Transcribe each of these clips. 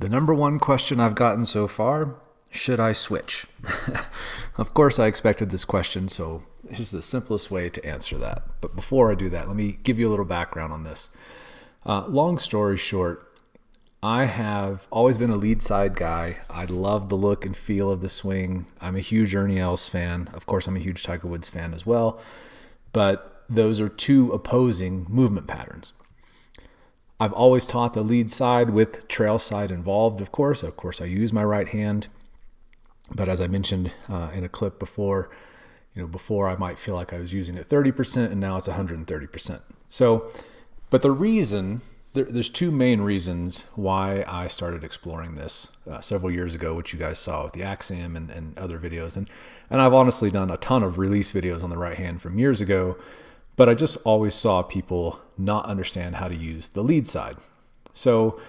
The number one question I've gotten so far, should I switch? Of course, I expected this question, so here's the simplest way to answer that. But before I do that, let me give you a little background on this. Long story short, I have always been a lead side guy. I love the look and feel of the swing. I'm a huge Ernie Els fan. Of course, I'm a huge Tiger Woods fan as well. But those are two opposing movement patterns. I've always taught the lead side with trail side involved, of course. Of course, I use my right hand. But as I mentioned in a clip before, before I might feel like I was using it 30% and now it's 130%. So, but the reason, there's two main reasons why I started exploring this several years ago, which you guys saw with the Axiom and other videos. And I've honestly done a ton of release videos on the right hand from years ago, but I just always saw people not understand how to use the lead side. So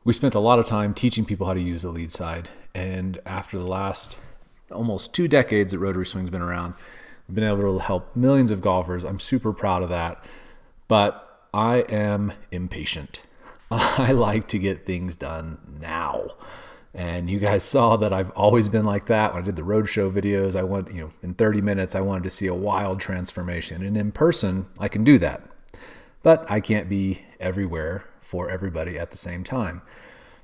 we spent a lot of time teaching people how to use the lead side. And after the last almost 2 decades that Rotary Swing's been around, we've been able to help millions of golfers. I'm super proud of that. But I am impatient. I like to get things done now. And you guys saw that I've always been like that. When I did the roadshow videos, I went, in 30 minutes, I wanted to see a wild transformation. And in person, I can do that. But I can't be everywhere for everybody at the same time.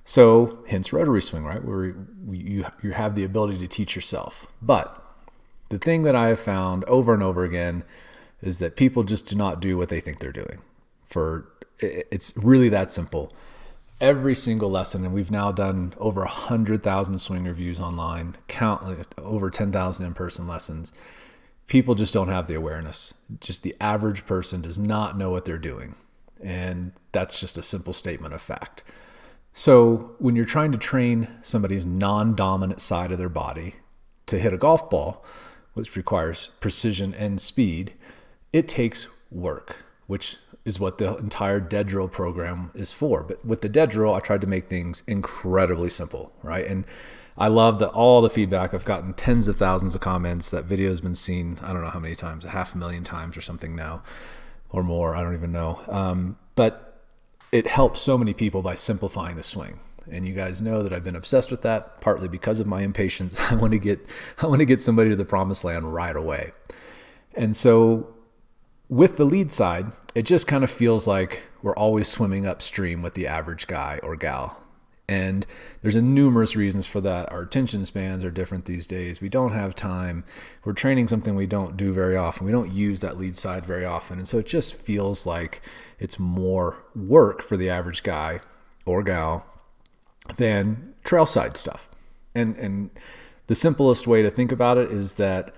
So hence Rotary Swing, right? Where you have the ability to teach yourself. But the thing that I have found over and over again is that people just do not do what they think they're doing. It's really that simple. Every single lesson, and we've now done over 100,000 swing reviews online, over 10,000 in-person lessons. People just don't have the awareness. Just the average person does not know what they're doing. And that's just a simple statement of fact. So when you're trying to train somebody's non-dominant side of their body to hit a golf ball, which requires precision and speed, it takes work, which is what the entire dead drill program is for. But with the dead drill, I tried to make things incredibly simple, right? And I love all the feedback. I've gotten tens of thousands of comments. That video has been seen, I don't know how many times, 500,000 times or something now, or more. I don't even know. But it helps so many people by simplifying the swing. And you guys know that I've been obsessed with that, partly because of my impatience. I want to get somebody to the promised land right away. And so with the lead side, it just kind of feels like we're always swimming upstream with the average guy or gal. And there's numerous reasons for that. Our attention spans are different these days. We don't have time. We're training something we don't do very often. We don't use that lead side very often. And so it just feels like it's more work for the average guy or gal than trail side stuff. And the simplest way to think about it is that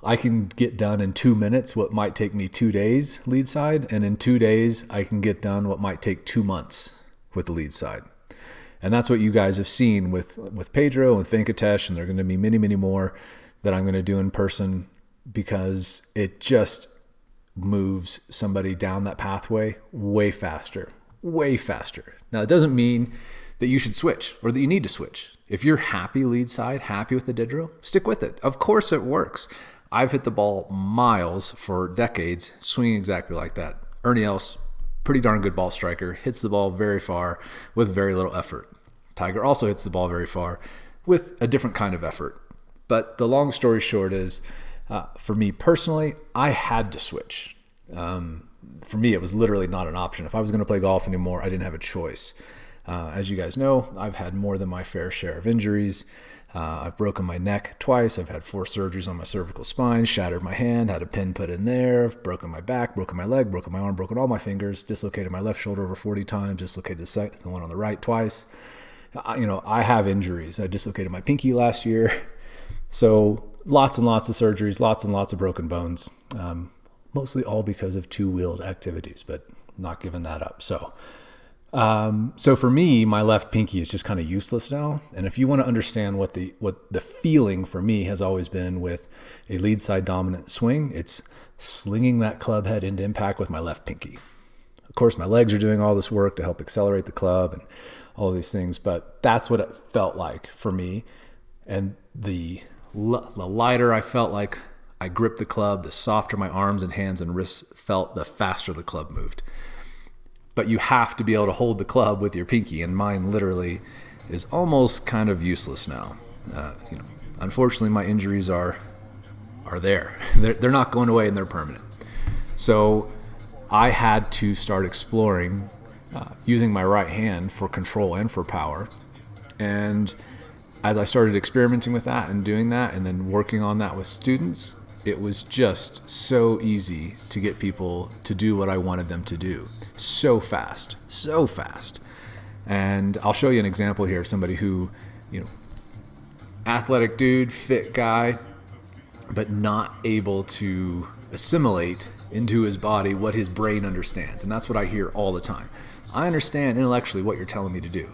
I can get done in 2 minutes what might take me 2 days lead side, and in 2 days I can get done what might take 2 months with the lead side. And that's what you guys have seen with Pedro and with Venkatesh, and there are going to be many, many more that I'm going to do in person, because it just moves somebody down that pathway way faster, way faster. Now, it doesn't mean that you should switch or that you need to switch. If you're happy lead side, happy with the dead drill, stick with it. Of course it works. I've hit the ball miles for decades, swinging exactly like that. Ernie Els, pretty darn good ball striker, hits the ball very far with very little effort. Tiger also hits the ball very far with a different kind of effort. But the long story short is, for me personally, I had to switch. For me, it was literally not an option. If I was going to play golf anymore, I didn't have a choice. As you guys know, I've had more than my fair share of injuries. I've broken my neck twice. I've had 4 surgeries on my cervical spine, shattered my hand, had a pin put in there, I've broken my back, broken my leg, broken my arm, broken all my fingers, dislocated my left shoulder over 40 times, dislocated the one on the right twice. I have injuries. I dislocated my pinky last year. So lots and lots of surgeries, lots and lots of broken bones, mostly all because of 2-wheeled activities, but not giving that up. So for me, my left pinky is just kind of useless now. And if you want to understand what the feeling for me has always been with a lead side dominant swing, it's slinging that club head into impact with my left pinky. Of course, my legs are doing all this work to help accelerate the club and all of these things, but that's what it felt like for me. And the lighter I felt like I gripped the club, the softer my arms and hands and wrists felt, the faster the club moved. But you have to be able to hold the club with your pinky, and mine literally is almost kind of useless now. Unfortunately, my injuries are there. They're not going away, and they're permanent. So I had to start exploring using my right hand for control and for power. And as I started experimenting with that and doing that and then working on that with students, it was just so easy to get people to do what I wanted them to do. So fast. And I'll show you an example here of somebody who, athletic dude, fit guy, but not able to assimilate into his body what his brain understands. And that's what I hear all the time. I understand intellectually what you're telling me to do,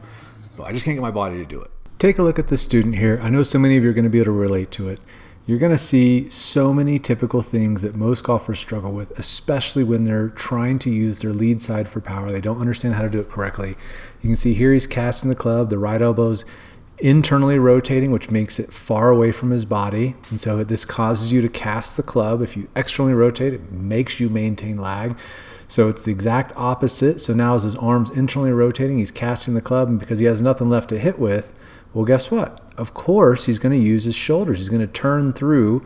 but I just can't get my body to do it. Take a look at this student here. I know so many of you are going to be able to relate to it. You're going to see so many typical things that most golfers struggle with, especially when they're trying to use their lead side for power. They don't understand how to do it correctly. You can see here he's casting the club. The right elbow's internally rotating, which makes it far away from his body. And so this causes you to cast the club. If you externally rotate, it makes you maintain lag. So it's the exact opposite. So now as his arm's internally rotating, he's casting the club, and because he has nothing left to hit with, well, guess what? Of course, he's going to use his shoulders. He's going to turn through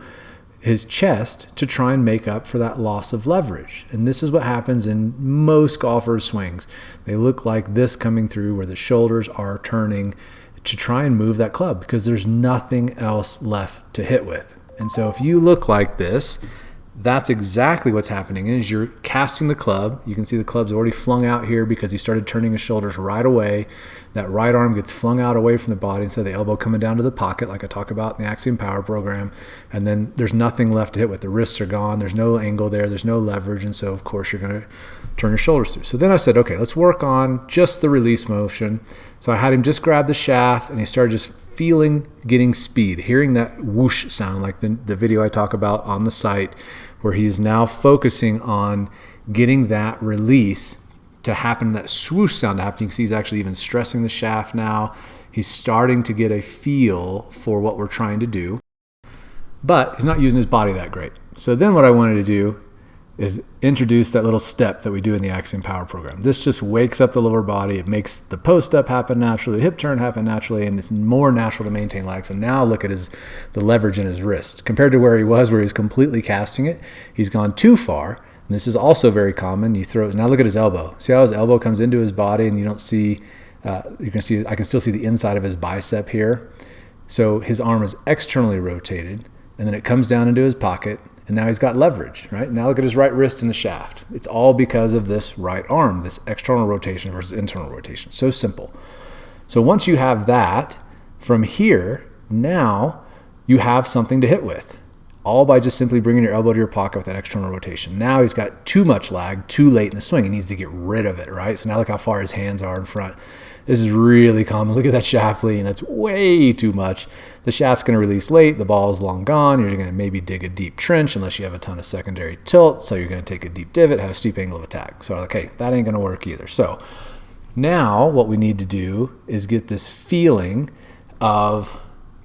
his chest to try and make up for that loss of leverage. And this is what happens in most golfers' swings. They look like this coming through, where the shoulders are turning to try and move that club because there's nothing else left to hit with. And so if you look like this, that's exactly what's happening. Is you're casting the club. You can see the club's already flung out here because he started turning his shoulders right away. That right arm gets flung out away from the body instead of the elbow coming down to the pocket like I talk about in the Axiom Power program. And then there's nothing left to hit with. The wrists are gone. There's no angle there. There's no leverage. And so, of course, you're going to turn your shoulders through. So then I said, okay, let's work on just the release motion. So I had him just grab the shaft, and he started just getting speed, hearing that whoosh sound like the video I talk about on the site, where he's now focusing on getting that release to happen, that swoosh sound to happen. You can see he's actually even stressing the shaft now. He's starting to get a feel for what we're trying to do, but he's not using his body that great. So then what I wanted to do is introduce that little step that we do in the Axiom Power program. This just wakes up the lower body. It makes the post up happen naturally, the hip turn happen naturally, and it's more natural to maintain lag. So now look at the leverage in his wrist. Compared to where he was, where he's completely casting it, he's gone too far. And this is also very common. Now look at his elbow. See how his elbow comes into his body, and you don't see, you can see, I can still see the inside of his bicep here. So his arm is externally rotated, and then it comes down into his pocket, and now he's got leverage, right? Now look at his right wrist in the shaft. It's all because of this right arm, this external rotation versus internal rotation. So simple. So once you have that, from here, now you have something to hit with, all by just simply bringing your elbow to your pocket with that external rotation. Now he's got too much lag too late in the swing. He needs to get rid of it, right? So now look how far his hands are in front. This is really common. Look at that shaft lean. That's way too much. The shaft's going to release late. The ball is long gone. You're going to maybe dig a deep trench unless you have a ton of secondary tilt. So you're going to take a deep divot, have a steep angle of attack. So okay, that ain't going to work either. So now what we need to do is get this feeling of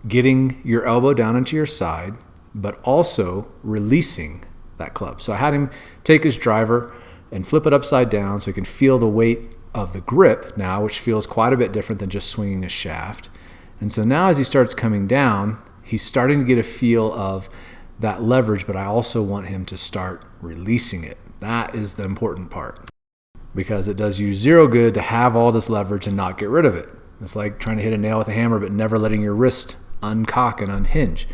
getting your elbow down into your side, but also releasing that club. So I had him take his driver and flip it upside down so he can feel the weight of the grip now, which feels quite a bit different than just swinging a shaft. And so now as he starts coming down, he's starting to get a feel of that leverage, but I also want him to start releasing it. That is the important part, because it does you zero good to have all this leverage and not get rid of it. It's like trying to hit a nail with a hammer, but never letting your wrist uncock and unhinge.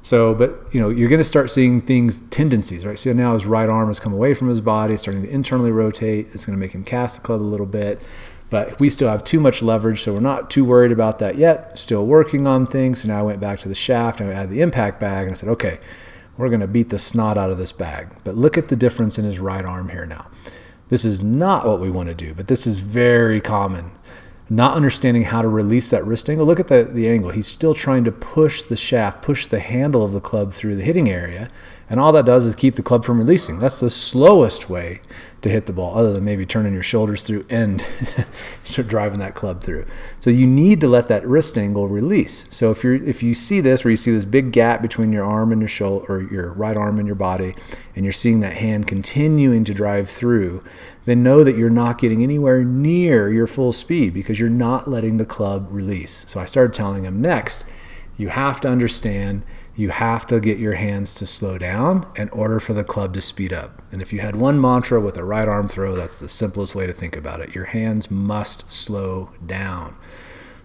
So, but you're going to start seeing tendencies, right? So now his right arm has come away from his body, starting to internally rotate. It's going to make him cast the club a little bit, but we still have too much leverage, so we're not too worried about that yet. Still working on things. So now I went back to the shaft and I added the impact bag, and I said, okay, we're going to beat the snot out of this bag. But look at the difference in his right arm here now. This is not what we want to do, but this is very common. Not understanding how to release that wrist angle. Look at the angle. He's still trying to push the shaft, push the handle of the club through the hitting area. And all that does is keep the club from releasing. That's the slowest way to hit the ball, other than maybe turning your shoulders through and driving that club through. So you need to let that wrist angle release. So if you see this, where you see this big gap between your arm and your shoulder, or your right arm and your body, and you're seeing that hand continuing to drive through, then know that you're not getting anywhere near your full speed because you're not letting the club release. So I started telling him, next, you have to understand, you have to get your hands to slow down in order for the club to speed up. And if you had one mantra with a right arm throw, that's the simplest way to think about it. Your hands must slow down.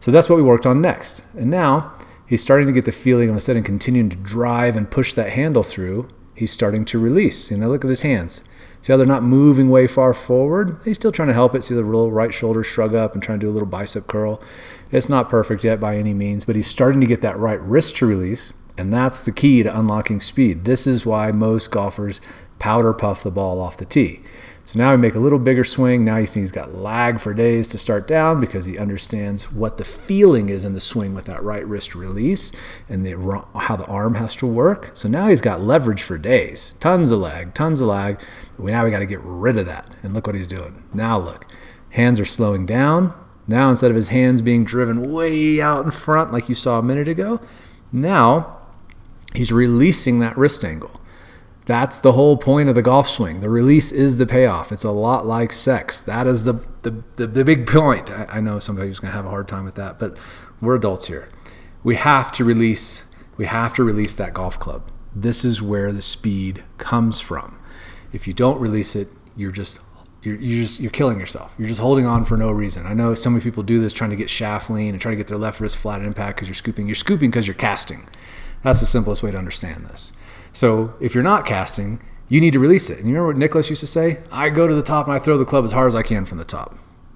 So that's what we worked on next. And now he's starting to get the feeling of, instead of continuing to drive and push that handle through, he's starting to release. You know, look at his hands. See how they're not moving way far forward? He's still trying to help it. See the little right shoulder shrug up and trying to do a little bicep curl. It's not perfect yet by any means, but he's starting to get that right wrist to release. And that's the key to unlocking speed. This is why most golfers powder puff the ball off the tee. So now we make a little bigger swing. Now you see he's got lag for days to start down because he understands what the feeling is in the swing with that right wrist release and how the arm has to work. So now he's got leverage for days. Tons of lag, tons of lag. Now we got to get rid of that. And look what he's doing. Now look, hands are slowing down. Now instead of his hands being driven way out in front like you saw a minute ago, now he's releasing that wrist angle. That's the whole point of the golf swing. The release is the payoff. It's a lot like sex. That is the big point. I know somebody's going to have a hard time with that, but we're adults here. We have to release that golf club. This is where the speed comes from. If you don't release it, you're killing yourself. You're just holding on for no reason. I know so many people do this trying to get shaft lean and trying to get their left wrist flat at impact because you're scooping. You're scooping because you're casting. That's the simplest way to understand this. So if you're not casting, you need to release it. And you remember what Nicholas used to say? I go to the top and I throw the club as hard as I can from the top.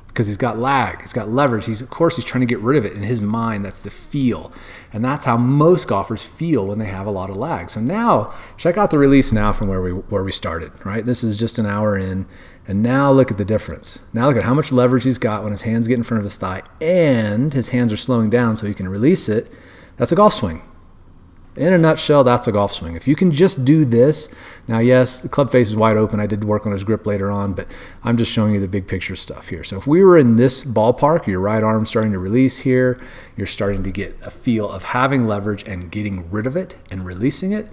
Because he's got lag, he's got leverage. He's trying to get rid of it. In his mind, that's the feel. And that's how most golfers feel when they have a lot of lag. So now, check out the release now from where we started, right? This is just an hour in. And now look at the difference. Now look at how much leverage he's got when his hands get in front of his thigh and his hands are slowing down so he can release it. That's a golf swing. In a nutshell, that's a golf swing. If you can just do this, now yes, the club face is wide open. I did work on his grip later on, but I'm just showing you the big picture stuff here. So if we were in this ballpark, your right arm starting to release here, you're starting to get a feel of having leverage and getting rid of it and releasing it.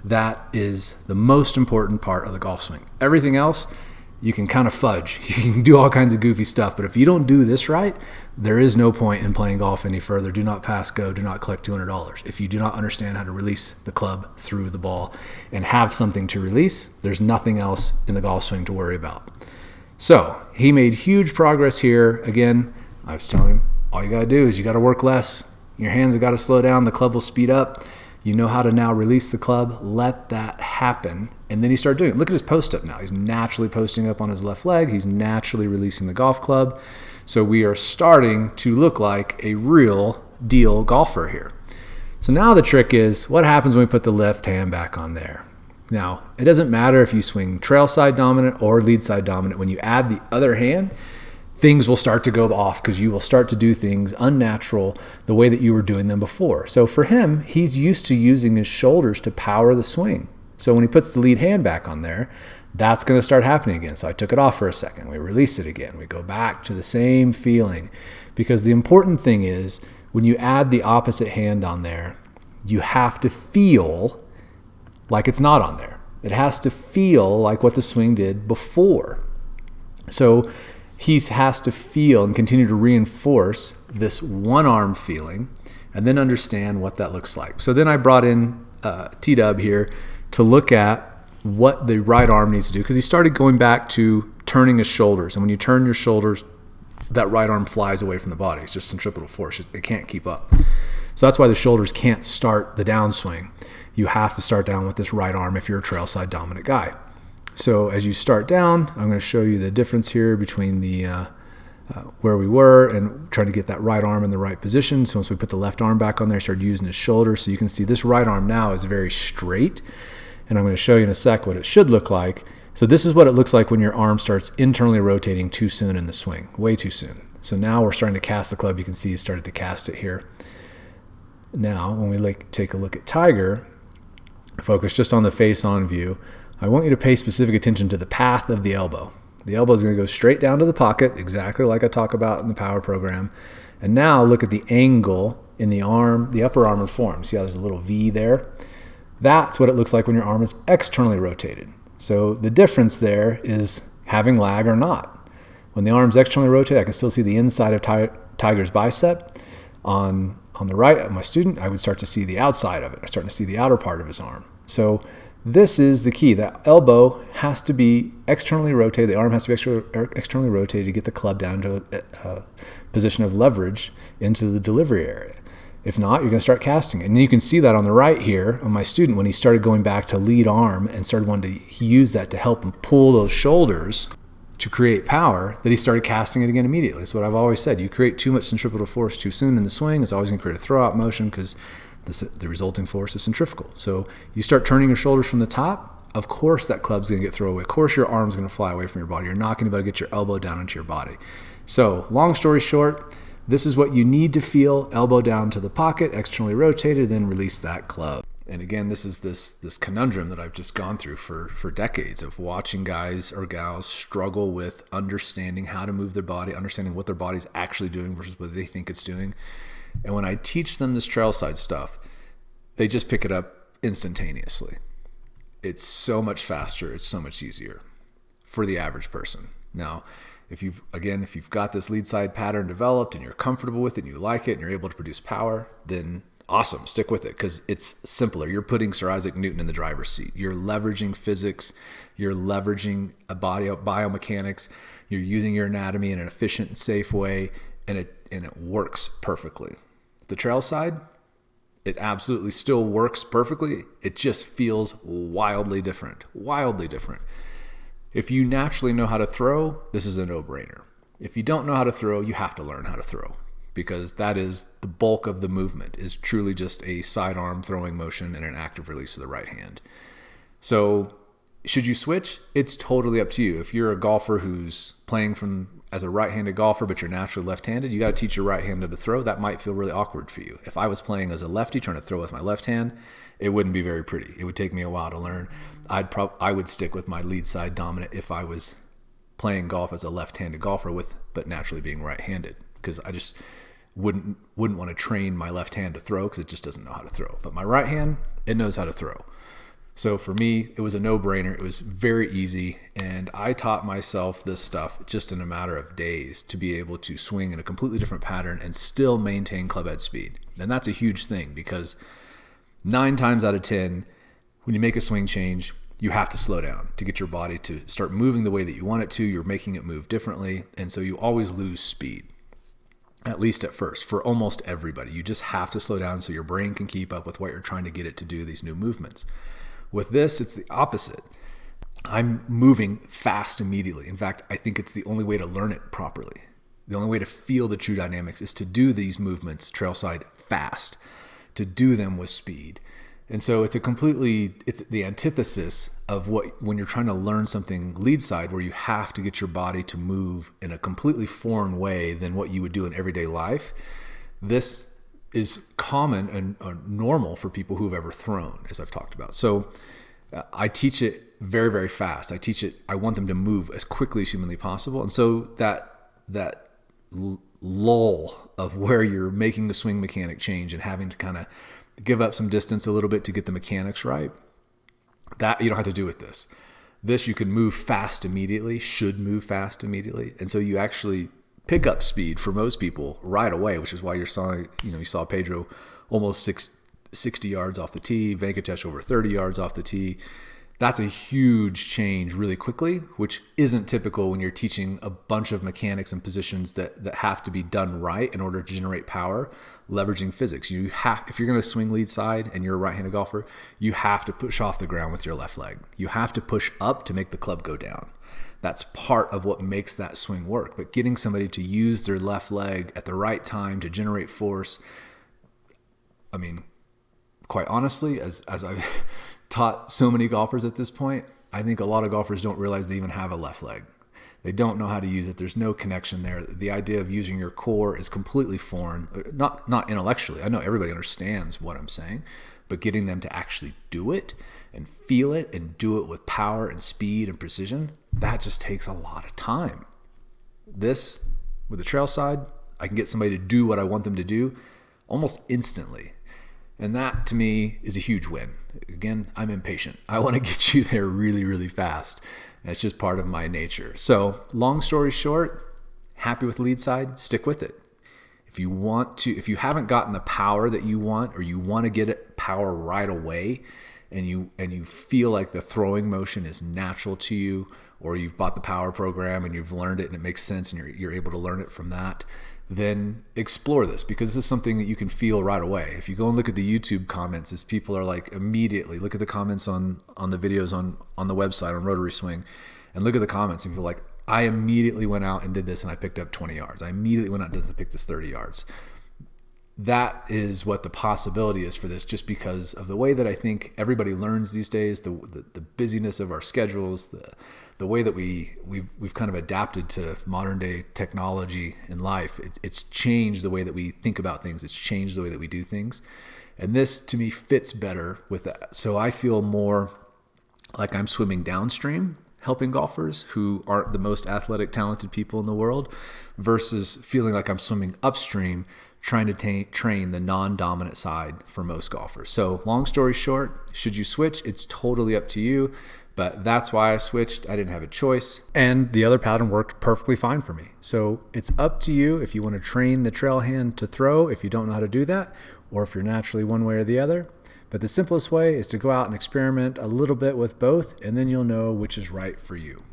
That is the most important part of the golf swing. Everything else, you can kind of fudge. You can do all kinds of goofy stuff, but if you don't do this right, there is no point in playing golf any further. Do not pass go. Do not collect $200. If you do not understand how to release the club through the ball and have something to release, there's nothing else in the golf swing to worry about. So he made huge progress here. Again, I was telling him, all you got to do is you got to work less. Your hands have got to slow down. The club will speed up. You know how to now release the club. Let that happen. And then he started doing it. Look at his post up now. He's naturally posting up on his left leg. He's naturally releasing the golf club. So we are starting to look like a real deal golfer here. So now the trick is, what happens when we put the left hand back on there? Now, it doesn't matter if you swing trail side dominant or lead side dominant. When you add the other hand, things will start to go off because you will start to do things unnatural the way that you were doing them before. So for him, he's used to using his shoulders to power the swing. So when he puts the lead hand back on there, that's going to start happening again. So I took it off for a second. We release it again. We go back to the same feeling, because the important thing is when you add the opposite hand on there, you have to feel like it's not on there. It has to feel like what the swing did before. So he has to feel and continue to reinforce this one arm feeling and then understand what that looks like. So then I brought in T-Dub here to look at what the right arm needs to do, because he started going back to turning his shoulders. And when you turn your shoulders, that right arm flies away from the body. It's just centripetal force. It can't keep up. So that's why the shoulders can't start the downswing. You have to start down with this right arm if you're a trail side dominant guy. So as you start down, I'm going to show you the difference here between the where we were and trying to get that right arm in the right position. So once we put the left arm back on there, start using his shoulder. So you can see this right arm now is very straight. And I'm going to show you in a sec what it should look like. So this is what it looks like when your arm starts internally rotating too soon in the swing, way too soon. So now we're starting to cast the club. You can see he started to cast it here. Now, when we take a look at Tiger, focus just on the face-on view, I want you to pay specific attention to the path of the elbow. The elbow is going to go straight down to the pocket, exactly like I talk about in the power program. And now look at the angle in the arm, the upper arm form. See how there's a little V there? That's what it looks like when your arm is externally rotated. So the difference there is having lag or not. When the arm's externally rotated, I can still see the inside of Tiger's bicep. On the right of my student, I would start to see the outside of it. I'm starting to see the outer part of his arm. So this is the key. That elbow has to be externally rotated. The arm has to be externally rotated to get the club down to a position of leverage into the delivery area. If not, you're going to start casting it. And you can see that on the right here on my student when he started going back to lead arm and started wanting to use that to help him pull those shoulders to create power, that he started casting it again immediately. That's what I've always said. You create too much centripetal force too soon in the swing, it's always going to create a throw-out motion because the resulting force is centrifugal. So you start turning your shoulders from the top, of course that club's going to get thrown away. Of course your arm's going to fly away from your body. You're not going to be able to get your elbow down into your body. So long story short, this is what you need to feel: elbow down to the pocket, externally rotated, then release that club. And again, this is this conundrum that I've just gone through for decades of watching guys or gals struggle with understanding how to move their body, understanding what their body's actually doing versus what they think it's doing. And when I teach them this trail side stuff, they just pick it up instantaneously. It's so much faster. It's so much easier for the average person. Now, if you've got this lead side pattern developed and you're comfortable with it and you like it and you're able to produce power, then awesome, stick with it because it's simpler. You're putting Sir Isaac Newton in the driver's seat. You're leveraging physics. You're leveraging a body biomechanics. You're using your anatomy in an efficient and safe way, and it works perfectly. The trail side, it absolutely still works perfectly. It just feels wildly different. Wildly different. If you naturally know how to throw, this is a no-brainer. If you don't know how to throw, you have to learn how to throw, because that is the bulk of the movement, is truly just a sidearm throwing motion and an active release of the right hand. So should you switch? It's totally up to you. If you're a golfer who's playing as a right-handed golfer, but you're naturally left-handed, you got to teach your right hand to throw. That might feel really awkward for you. If I was playing as a lefty trying to throw with my left hand, it wouldn't be very pretty. It would take me a while to learn. I would stick with my lead side dominant if I was playing golf as a left-handed golfer but naturally being right-handed, because I just wouldn't want to train my left hand to throw because it just doesn't know how to throw. But my right hand, it knows how to throw. So for me, it was a no-brainer. It was very easy, and I taught myself this stuff just in a matter of days to be able to swing in a completely different pattern and still maintain club head speed. And that's a huge thing, because 9 times out of 10, when you make a swing change, you have to slow down to get your body to start moving the way that you want it to. You're making it move differently, and so you always lose speed, at least at first, for almost everybody. You just have to slow down so your brain can keep up with what you're trying to get it to do, these new movements. With this, it's the opposite. I'm moving fast immediately. In fact, I think it's the only way to learn it properly. The only way to feel the true dynamics is to do these movements trailside fast, to do them with speed. And so it's the antithesis of when you're trying to learn something lead side, where you have to get your body to move in a completely foreign way than what you would do in everyday life. This is common and normal for people who've ever thrown, as I've talked about. So I teach it very, very fast. I want them to move as quickly as humanly possible. And so that lull of where you're making the swing mechanic change and having to kind of give up some distance a little bit to get the mechanics right, that you don't have to do with this. This you can move fast immediately, should move fast immediately. And so you actually pick up speed for most people right away, which is why you saw Pedro almost 60 yards off the tee, Venkatesh over 30 yards off the tee. That's a huge change really quickly, which isn't typical when you're teaching a bunch of mechanics and positions that have to be done right in order to generate power, leveraging physics. If you're going to swing lead side and you're a right-handed golfer, you have to push off the ground with your left leg. You have to push up to make the club go down. That's part of what makes that swing work. But getting somebody to use their left leg at the right time to generate force, I mean, quite honestly, as I've taught so many golfers at this point, I think a lot of golfers don't realize they even have a left leg. They don't know how to use it. There's no connection there. The idea of using your core is completely foreign, not intellectually. I know everybody understands what I'm saying, but getting them to actually do it and feel it and do it with power and speed and precision, that just takes a lot of time. This, with the trail side, I can get somebody to do what I want them to do almost instantly. And that to me is a huge win. Again, I'm impatient. I want to get you there really, really fast. That's just part of my nature. So long story short, happy with lead side, stick with it. If you haven't gotten the power that you want, or you want to get it power right away, and you feel like the throwing motion is natural to you, or you've bought the power program and you've learned it and it makes sense and you're able to learn it from that, then explore this, because this is something that you can feel right away. If you go and look at the YouTube comments, as people are like immediately, look at the comments on the videos on the website on Rotary Swing, and look at the comments and people are like, I immediately went out and did this and I picked up 20 yards. I immediately went out and did this and picked this 30 yards. That is what the possibility is for this, just because of the way that I think everybody learns these days, the busyness of our schedules, the way that we've kind of adapted to modern day technology in life. It's changed the way that we think about things. It's changed the way that we do things. And this to me fits better with that. So I feel more like I'm swimming downstream, helping golfers who aren't the most athletic, talented people in the world, versus feeling like I'm swimming upstream, trying to train the non-dominant side for most golfers. So long story short, should you switch? It's totally up to you, but that's why I switched. I didn't have a choice. And the other pattern worked perfectly fine for me. So it's up to you if you want to train the trail hand to throw, if you don't know how to do that, or if you're naturally one way or the other. But the simplest way is to go out and experiment a little bit with both, and then you'll know which is right for you.